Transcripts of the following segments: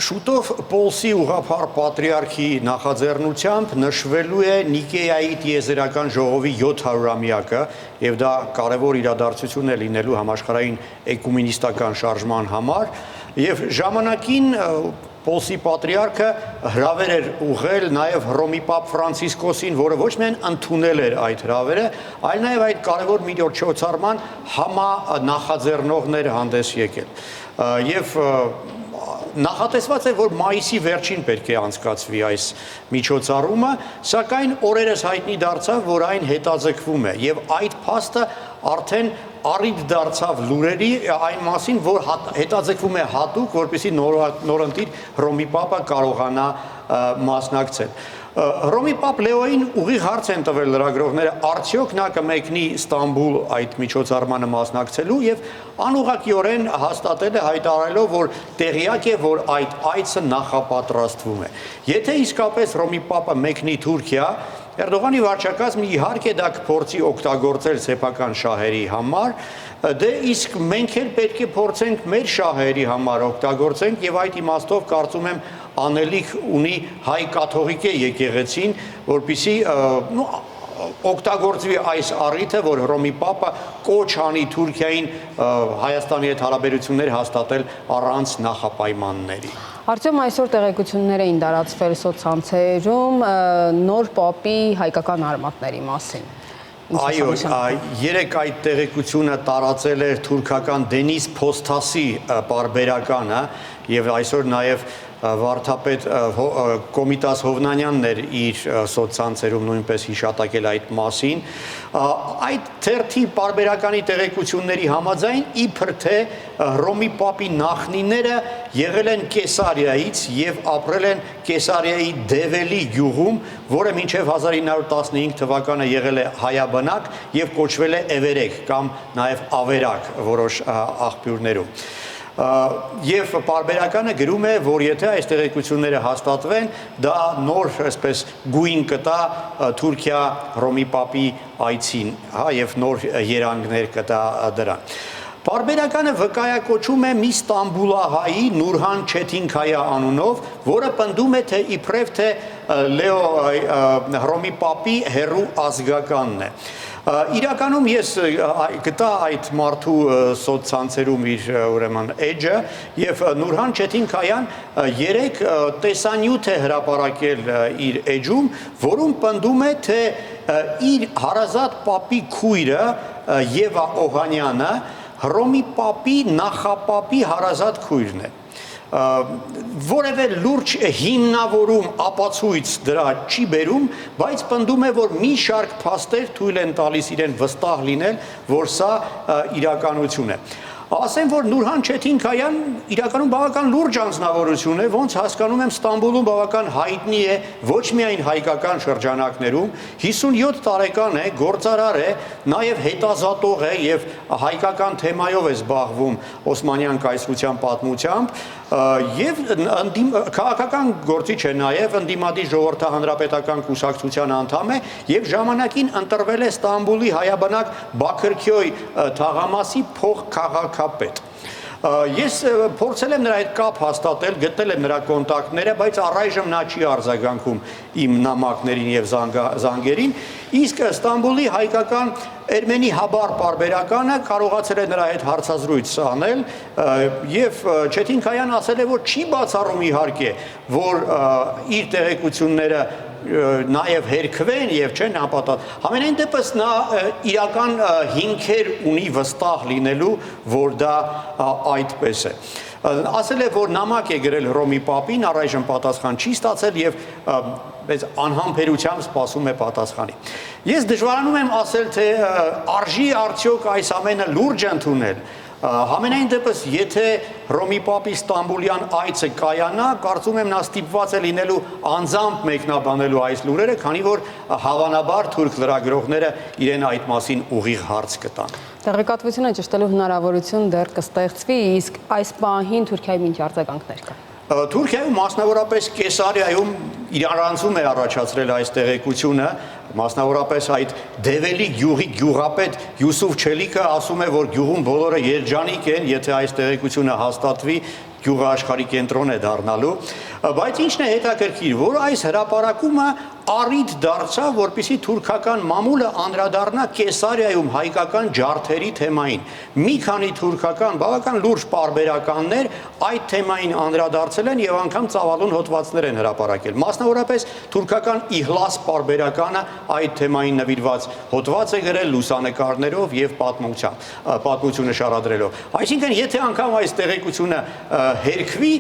Շուտով Պոլսի ուղղափառ պատրիարքի նախաձեռնությամբ նշվելու է Նիկեայի տիեզերական ժողովի 700-ամյակը եւ դա կարևոր իրադարձություն է լինելու համաշխարհային էկումենիստական շարժման համար եւ ժամանակին Պոլսի պատրիարքը հրավեր էր ուղղել նաև Հռոմի Պապ Ֆրանցիսկոսին, որը ոչ միայն ընդունել էր այդ հրավերը, այլ նաև այդ կարևոր միջոցառման համանախաձեռնողներ հանդես եկել։ Եվ նախատեսված է, որ մայիսի վերջին պետք է անցկացվի այս միջոցառումը, սակայն օրերս հայտնի դարձավ, որ այն հետաձգվում է եւ այդ փաստը արդեն առիթ դարձավ լուրերի այն մասին, որ հետաձգվում է հատուկ, որպեսզի նորընտիր Հռոմի Պապը կարողանա մասնակցել։ Հռոմի Պապ Լեոին ուղիղ հարց են տվել լրագրողները, արդյոք նա կմեկնի Ստամբուլ այդ միջոցառմանը մասնակցելու եւ անուղղակիորեն հաստատել է հայտարարելով, որ տեղյակ է, որ այդ այցը նախապատրաստվում է։ Եթե իսկապես Հռոմի Պապը մեկնի Թուրքիա, Էրդողանի վարչակազմը իհարկե դա կփորձի օգտագործել սեփական շահերի համար, դե իսկ մենք էլ պետք է փորձենք մեր շահերի համար օգտագործենք եւ այդ իմաստով կարծում եմ անելիք ունի հայ կաթողիկե եկեղեցին, որպեսզի օգտագործվի այս առիթը, որ Հռոմի Պապը կոչ անի Թուրքիային Հայաստանի հետ հարաբերություններ հաստատել առանց նախապայմանների։ Արդյոք այսօր տեղեկություններ էին տարածվել սոցցանցերում նոր Պապի հայկական արմատների մասին։ Այո, երեք այդ տեղեկությունը տարածել էր թուրքական Դենիս Փոստասի պարբերականը եւ այսօր նաեւ վարդապետ Կոմիտաս Հովնանյանն էր իր սոցցանցերում նույնպես հիշատակել այդ մասին։ Այդ թերթի պարբերականի տեղեկությունների համաձայն իբր թե Հռոմի Պապի նախնիները եղել են Կեսարիայից եւ ապրել են Կեսարիայի Դևելի գյուղում, որը մինչեւ 1915 թվականը եղել է հայաբնակ եւ կոչվել է Էվերեկ կամ նաեւ Ավերակ որոշ աղբյուրներում։ Եվ պարբերականը գրում է, որ եթե այս տեղեկությունները հաստատվեն, դա նոր, այսպես, գույն կտա Թուրքիա Հռոմի Պապի այցին, եւ նոր երանգներ կտա դրան։ Պարբերականը վկայակոչում է մի ստամբուլահայի Նուրհան Չեթինքայա անունով, որը պնդում է, թե իբրև թե Լեո Հռոմի Պապի հերու ազգականն է։ Իրականում ես գտա այդ մարդու սոցցանցերում իր ուրեմն էջը եւ Նուրհան Չեթինքայան երեք տեսանյութ է հրապարակել իր էջում, որում պնդում է, թե իր հարազատ պապի քույրը Եվա Օհանյանը Հռոմի Պապի նախապապի հարազատ քույրն է։ Որևէ լուրջ հիմնավորում ապացույց դրա չի բերում, բայց պնդում է, որ մի շարք փաստեր թույլ են տալիս իրեն վստահ լինել, որ սա իրականություն է։ Ասեմ, որ Նուրհան Չեթինքայան իրականում բավական լուրջ անձնավորություն է, ոնց հասկանում եմ Ստամբուլում բավական հայտնի է ոչ միայն հայկական շրջանակներում, 57 տարեկան է, գործարար է, նաև հետազոտող է եւ հայկական թեմայով է զբաղվում Օսմանյան կայսրության պատմությամբ եւ քաղաքական գործիչ է նաև ընդդիմադիր ժողովրդահանրապետական կուսակցության անդամ է եւ ժամանակին ընտրվել է Ստամբուլի հայաբնակ Բաքրքյոյ թաղամասի փոխքաղաքապետ։ Ես փորձել եմ նրա հետ կապ հաստատել, գտնել եմ նրա կոնտակտները, բայց առայժմ նա չի արձագանքում իմ նամակներին եւ զանգերին, իսկ Ստամբուլի հայկական Էրմենի Հաբար պարբերականը կարողացել է նրա հետ հարցազրույց անել եւ Չեթինքայան ասել է, որ չի բացառում իհարկե, որ իր տեղեկությունները նաև հերքվեն եւ չեն հապատատ։ Համենայն դեպս նա իրական հիմքեր ունի վստահ լինելու, որ դա այդպես է։ Ասել է, որ նամակ է գրել Հռոմի Պապին, առայժմ պատասխան չի ստացել եւ բայց անհամբերությամբ սպասում է պատասխանի։ Ես դժվարանում եմ ասել, թե արժի արդյոք այս ամենը լուրջ ընդունել։ Համենայն դեպս, եթե Հռոմի Պապի Ստամբուլյան այցը կայանա, կարծում եմ նա ստիպված է լինելու անձամբ մեկնաբանելու այս լուրերը, քանի որ հավանաբար թուրք լրագրողները իրեն այդ մասին ուղիղ հարց կտան։ Տեղեկատվությունը ճշտելու հնարավորություն դեռ կստեղծվի, իսկ այս պահին Թուրքիայում ինչ արձագանքներ կան։ Թուրքիայում մասնավորապես Կեսարիայում իրանցում է առաջացրել այս տեղեկությունը, մասնավորապես այդ Դևելի գյուղի գյուղապետ Յուսուֆ Չելիկը ասում է, որ գյուղում բոլորը երջանիկ են, եթե այս տեղեկությունը հաստատվի, գյուղաշխարհի կենտրոն է դառնալու, բայց ինչն է հետաքրքիր, որ այս հրապարակումը առիթ դարձավ, որպեսզի թուրքական մամուլը անդրադառնա Կեսարիայում հայկական ջարդերի թեմային։ Մի քանի թուրքական բավական լուրջ պարբերականներ այդ թեմային անդրադարձել են եւ անգամ ծավալուն հոդվածներ են հրապարակել։ Մասնավորապես թուրքական Իհլաս պարբերականը այդ թեմային նվիրված հոդված է գրել լուսանկարներով եւ պատմությունը շարադրելով։ Այսինքն, եթե անգամ այս տեղեկությունը հերքվի,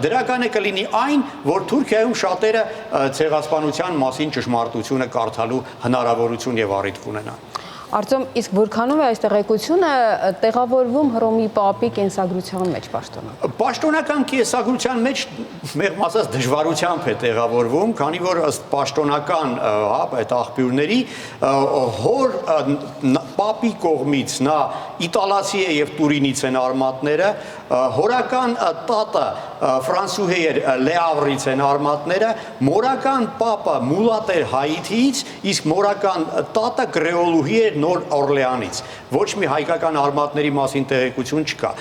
դրականը կլինի այն, որ Թուրքիայում շատերը ցեղասպանության մասին ճշմարտությունը կարդալու հնարավորություն եւ առիթ կունենան։ Արտем, իսկ որքանով է այս տեղեկությունը տեղավորվում Հռոմի Պապի կենսագրության մեջ պաշտոնական։ Պաշտոնական կենսագրության մեջ մեղմ ասած դժվարությամբ է տեղավորվում, քանի որ ըստ պաշտոնական այդ աղբյուրների հոր Պապի կողմից նա իտալացի է եւ Տուրինից են արմատները, հորական տատը ֆրանսուհի էր Լեավրից են արմատները, մորական պապը մուլատ էր Հայիթից, իսկ մորական տատը կրեոլուհի էր Նոր Օրլեանից, ոչ մի հայկական արմատների մասին տեղեկություն չկա։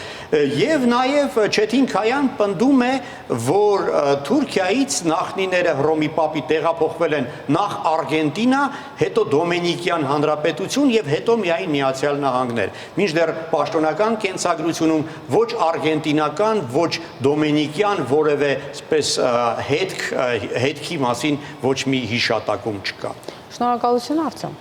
Եվ նաև Չեթին Քայան պնդում է, որ Թուրքիայից նախնիները Հռոմի Պապի տեղափոխվել են նախ Արգենտինա, հետո Դոմինիկյան Հանրապետություն եւ հետո միայն Միացյալ Նահանգներ։ Մինչդեռ պաշտոնական կենսագրությունում ոչ արգենտինական, ոչ դոմինիկյան որևէ այսպես հետքի մասին ոչ մի հիշատակում չկա։ Շնորհակալություն, Արտем։